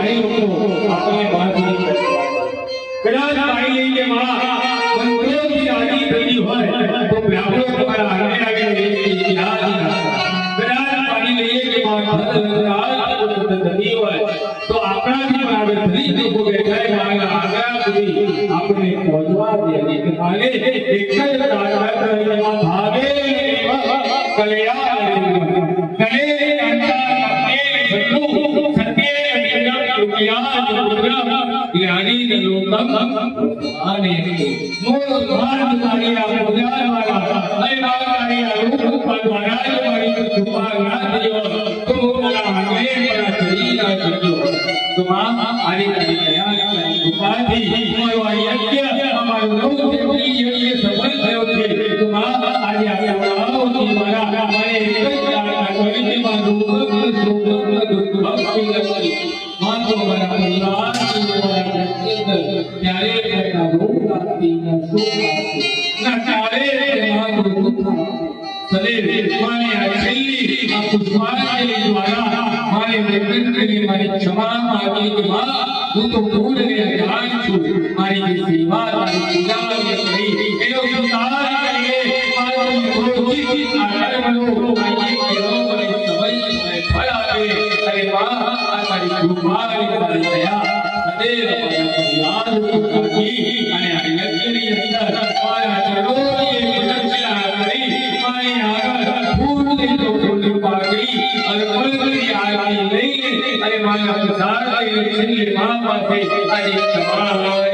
भाई लोगों अपने बात नहीं कदाच भाई लेके मां बंदों की आदि बनी हो तो ब्राह्मणों तुम्हारा आगे आगे इतिहास कदाच पानी लेके मां धनी हो तो अपना भी बराबर धनी देखो बैठा है मांगा आगा बुद्धि अपने पहुंचवा दे लेकिन आगे एक भागे कल्याण कले ज्ञानी लोकम आने मोर भारत तारी आप उद्यान वाला अरे बागारी रूप पद्वारा वाली तुम्हारा दियो तुम बड़ा आगे बड़ा शरीर आजो तुम आरी तारी तैयार करी उपाधि और वाली यज्ञ हमारे लोग से बड़ी ये सफल थयो थे तुम आरी आगे आओ तुम्हारा हमारे कोई भी मानो मातो बड़ा परिवार प्यारे करना रूप प्राप्ति न सुख न प्यारे मातो सले माने आईली आप पुष्पांजलि के द्वारा हमारे मित्र के लिए हमारी क्षमा मांगी कि मां तू तो भूल गए ध्यान छू हमारी सेवा हमारी पूजा में करी एनो उतार करिए मातो क्रोधी की आदर बनो आइए करो बड़े समय फल आवे अरे मां हमारी कृपा हमारी दया सदैव याद रखी અને આ યજ્ઞની અંદર મારા ચરણોની દક્ષિણા કરી મારી આગળ ફૂલની તો ફૂલની પાકડી અને ફળની આરતી લઈને અને મારા પ્રસાદ લઈને મા પાસે આજે ક્ષમા